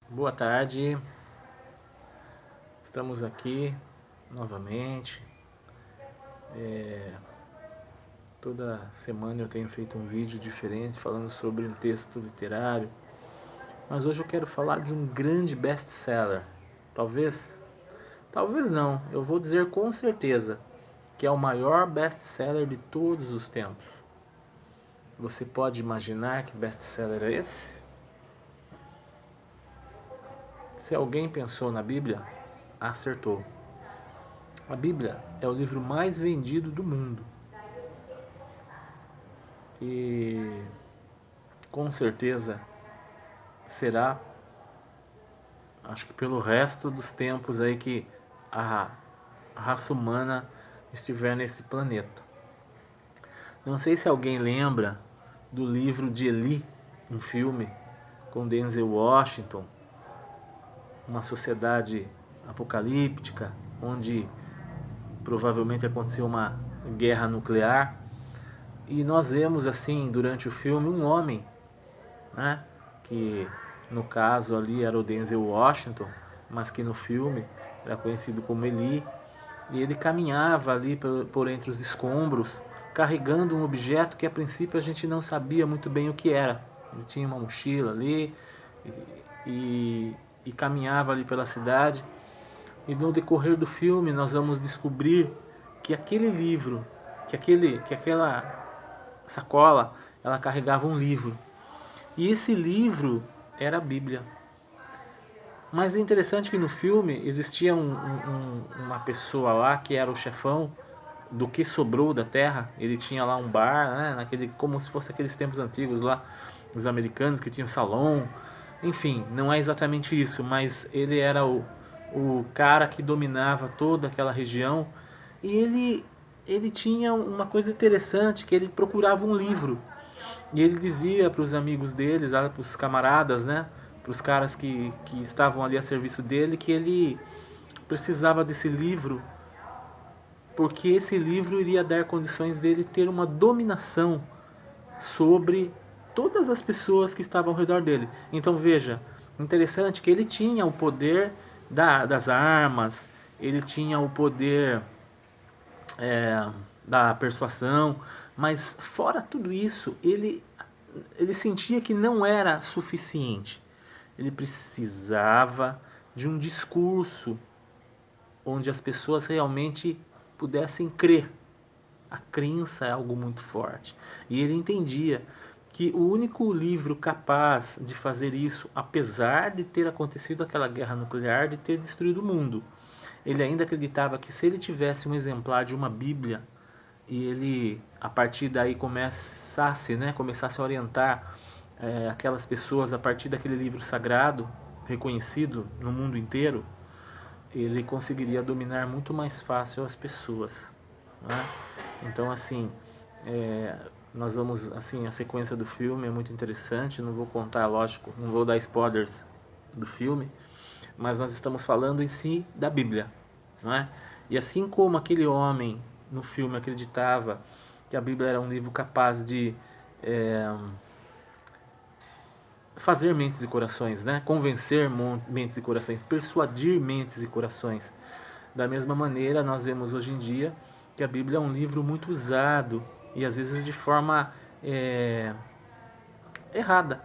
Boa tarde, estamos aqui novamente. Toda semana eu tenho feito um vídeo diferente falando sobre um texto literário, mas hoje eu quero falar de um grande best-seller. Talvez não, eu vou dizer com certeza que é o maior best-seller de todos os tempos. Você pode imaginar que best-seller é esse? Se alguém pensou na Bíblia, acertou. A Bíblia é o livro mais vendido do mundo. E com certeza será, acho que pelo resto dos tempos aí que a raça humana estiver nesse planeta. Não sei se alguém lembra do livro de Eli, um filme com Denzel Washington, uma sociedade apocalíptica onde provavelmente aconteceu uma guerra nuclear, e nós vemos assim durante o filme um homem, né, que no caso ali era o Denzel Washington, mas que no filme era conhecido como Eli, e ele caminhava ali por entre os escombros, carregando um objeto que a princípio a gente não sabia muito bem o que era. Ele tinha uma mochila ali e caminhava ali pela cidade. E no decorrer do filme nós vamos descobrir que aquele livro, que aquela sacola, ela carregava um livro. E esse livro era a Bíblia. Mas é interessante que no filme existia uma pessoa lá que era o chefão do que sobrou da terra. Ele tinha lá um bar, né, como se fosse aqueles tempos antigos lá, os americanos que tinham salão. Enfim, não é exatamente isso, mas ele era o cara que dominava toda aquela região. E ele tinha uma coisa interessante, que ele procurava um livro. E ele dizia para os amigos deles, para os camaradas, né, para os caras que estavam ali a serviço dele, que ele precisava desse livro, porque esse livro iria dar condições dele ter uma dominação sobre todas as pessoas que estavam ao redor dele. Então veja, interessante que ele tinha o poder das armas, ele tinha o poder da persuasão, mas fora tudo isso, ele sentia que não era suficiente. Ele precisava de um discurso onde as pessoas realmente pudessem crer. A crença é algo muito forte. E ele entendia que o único livro capaz de fazer isso, apesar de ter acontecido aquela guerra nuclear, de ter destruído o mundo, ele ainda acreditava que se ele tivesse um exemplar de uma Bíblia e ele a partir daí começasse a orientar aquelas pessoas a partir daquele livro sagrado reconhecido no mundo inteiro, ele conseguiria dominar muito mais fácil as pessoas, né? Então assim, nós vamos assim, a sequência do filme é muito interessante. Não vou contar, lógico, não vou dar spoilers do filme, mas nós estamos falando em si da Bíblia, não é? E assim como aquele homem no filme acreditava que a Bíblia era um livro capaz de fazer mentes e corações, né? Convencer mentes e corações, persuadir mentes e corações. Da mesma maneira, nós vemos hoje em dia que a Bíblia é um livro muito usado e às vezes de forma errada.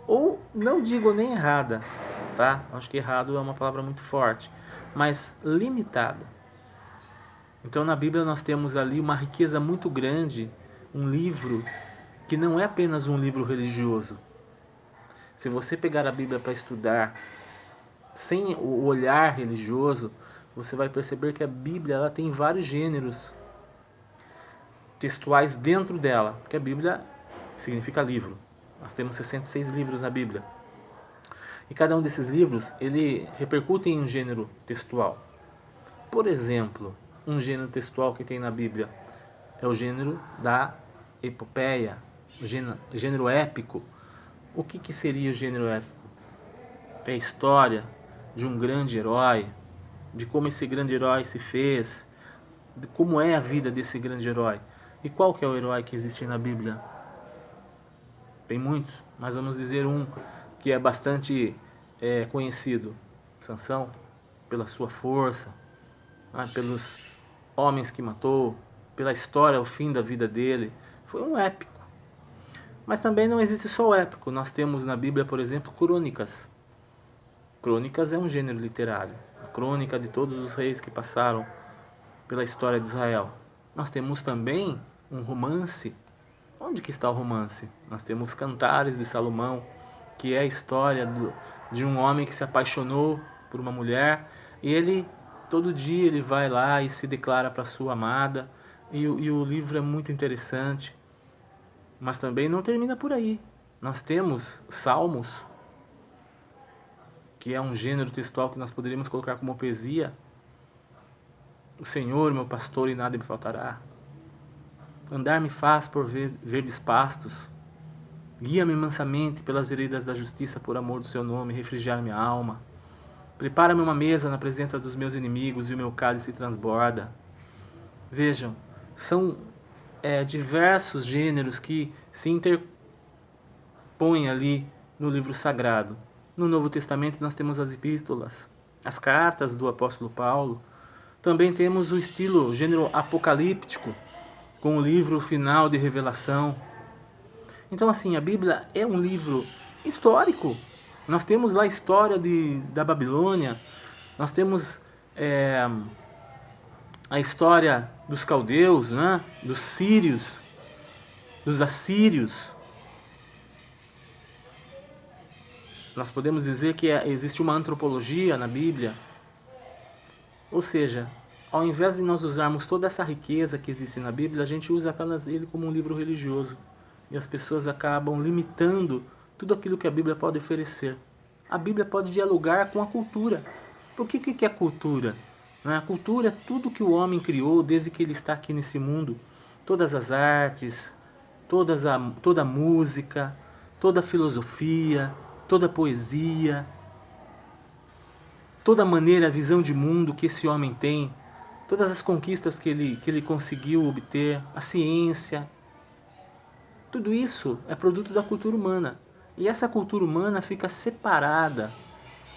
Ou não digo nem errada, tá? Acho que errado é uma palavra muito forte, mas limitada. Então na Bíblia nós temos ali uma riqueza muito grande, um livro que não é apenas um livro religioso. Se você pegar a Bíblia para estudar sem o olhar religioso, você vai perceber que a Bíblia ela tem vários gêneros textuais dentro dela, porque a Bíblia significa livro. Nós temos 66 livros na Bíblia. E cada um desses livros, ele repercute em um gênero textual. Por exemplo, um gênero textual que tem na Bíblia é o gênero da epopeia, o gênero épico. O que seria o gênero épico? É a história de um grande herói, de como esse grande herói se fez, de como é a vida desse grande herói. E qual que é o herói que existe na Bíblia? Tem muitos, mas vamos dizer um que é bastante é conhecido? Sansão, pela sua força, pelos homens que matou, pela história, o fim da vida dele. Foi um épico. Mas também não existe só o épico. Nós temos na Bíblia, por exemplo, crônicas. Crônicas é um gênero literário. A crônica de todos os reis que passaram pela história de Israel. Nós temos também um romance. Onde que está o romance? Nós temos Cantares de Salomão, que é a história de um homem que se apaixonou por uma mulher e ele, todo dia, ele vai lá e se declara para sua amada, e o livro é muito interessante. Mas também não termina por aí. Nós temos Salmos, que é um gênero textual que nós poderíamos colocar como poesia. O Senhor, meu pastor, e nada me faltará. Andar me faz por verdes pastos. Guia-me mansamente pelas veredas da justiça por amor do seu nome, refrigerar minha alma. Prepara-me uma mesa na presença dos meus inimigos e o meu cálice transborda. Vejam, são diversos gêneros que se interpõem ali no livro sagrado. No Novo Testamento nós temos as epístolas, as cartas do apóstolo Paulo. Também temos o gênero apocalíptico, com o livro final de Revelação. Então, assim, a Bíblia é um livro histórico. Nós temos lá a história da Babilônia, nós temos a história dos caldeus, né? Dos sírios, dos assírios. Nós podemos dizer que existe uma antropologia na Bíblia. Ou seja, ao invés de nós usarmos toda essa riqueza que existe na Bíblia, a gente usa apenas ele como um livro religioso. E as pessoas acabam limitando tudo aquilo que a Bíblia pode oferecer. A Bíblia pode dialogar com a cultura. Por que é cultura? A cultura é tudo que o homem criou desde que ele está aqui nesse mundo. Todas as artes, toda a música, toda a filosofia, toda a poesia, toda a maneira, a visão de mundo que esse homem tem, todas as conquistas que ele conseguiu obter, a ciência, tudo isso é produto da cultura humana. E essa cultura humana fica separada,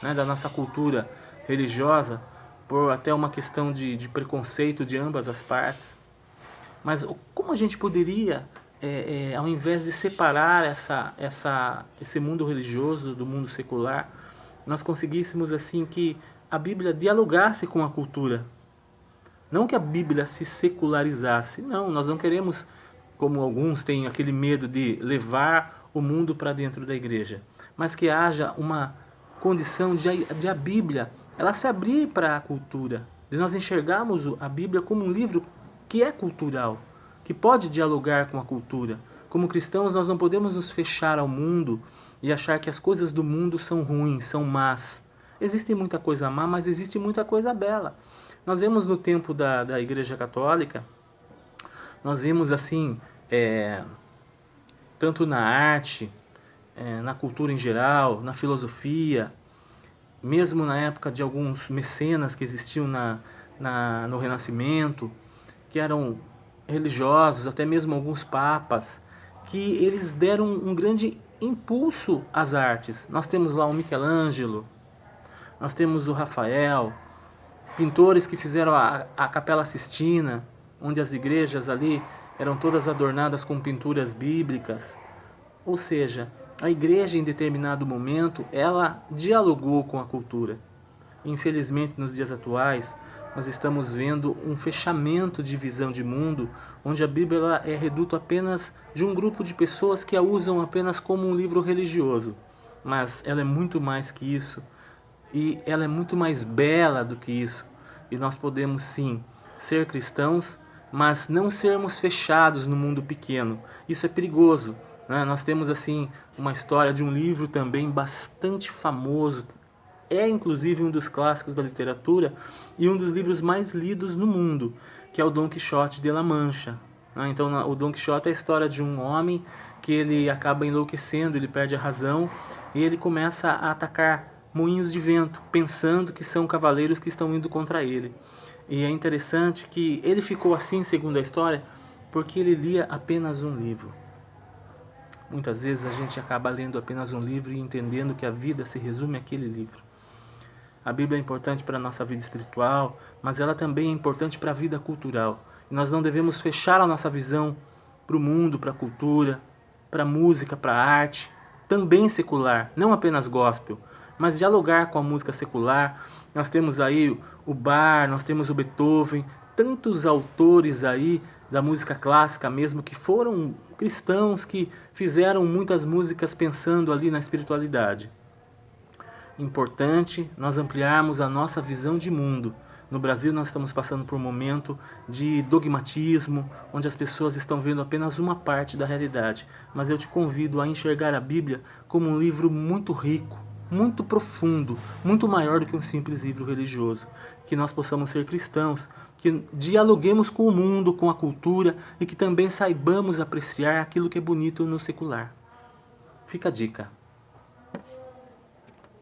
né, da nossa cultura religiosa, por até uma questão de preconceito de ambas as partes. Mas como a gente poderia, ao invés de separar esse mundo religioso do mundo secular, nós conseguíssemos assim que a Bíblia dialogasse com a cultura? Não que a Bíblia se secularizasse, não, nós não queremos, como alguns têm aquele medo de levar o mundo para dentro da igreja, mas que haja uma condição de a Bíblia ela se abrir para a cultura, de nós enxergarmos a Bíblia como um livro que é cultural, que pode dialogar com a cultura. Como cristãos, nós não podemos nos fechar ao mundo e achar que as coisas do mundo são ruins, são más. Existe muita coisa má, mas existe muita coisa bela. Nós vemos no tempo da Igreja Católica, nós vemos assim, tanto na arte, na cultura em geral, na filosofia, mesmo na época de alguns mecenas que existiam no Renascimento, que eram religiosos, até mesmo alguns papas, que eles deram um grande impulso às artes. Nós temos lá o Michelangelo, nós temos o Rafael, pintores que fizeram a Capela Sistina, onde as igrejas ali eram todas adornadas com pinturas bíblicas. Ou seja, a igreja em determinado momento, ela dialogou com a cultura. Infelizmente, nos dias atuais, nós estamos vendo um fechamento de visão de mundo, onde a Bíblia ela é reduto apenas de um grupo de pessoas que a usam apenas como um livro religioso. Mas ela é muito mais que isso, e ela é muito mais bela do que isso. E nós podemos sim ser cristãos, mas não sermos fechados no mundo pequeno. Isso é perigoso. Nós temos assim uma história de um livro também bastante famoso, inclusive um dos clássicos da literatura e um dos livros mais lidos no mundo, que é o Dom Quixote de La Mancha. Então o Dom Quixote é a história de um homem que ele acaba enlouquecendo, ele perde a razão e ele começa a atacar moinhos de vento, pensando que são cavaleiros que estão indo contra ele. E é interessante que ele ficou assim, segundo a história, porque ele lia apenas um livro. Muitas vezes a gente acaba lendo apenas um livro e entendendo que a vida se resume àquele livro. A Bíblia é importante para a nossa vida espiritual, mas ela também é importante para a vida cultural. E nós não devemos fechar a nossa visão para o mundo, para a cultura, para a música, para a arte, também secular, não apenas gospel, mas dialogar com a música secular. Nós temos aí o Bach, nós temos o Beethoven, tantos autores aí da música clássica mesmo, que foram cristãos, que fizeram muitas músicas pensando ali na espiritualidade. Importante nós ampliarmos a nossa visão de mundo. No Brasil nós estamos passando por um momento de dogmatismo, onde as pessoas estão vendo apenas uma parte da realidade. Mas eu te convido a enxergar a Bíblia como um livro muito rico, muito profundo, muito maior do que um simples livro religioso. Que nós possamos ser cristãos, que dialoguemos com o mundo, com a cultura e que também saibamos apreciar aquilo que é bonito no secular. Fica a dica.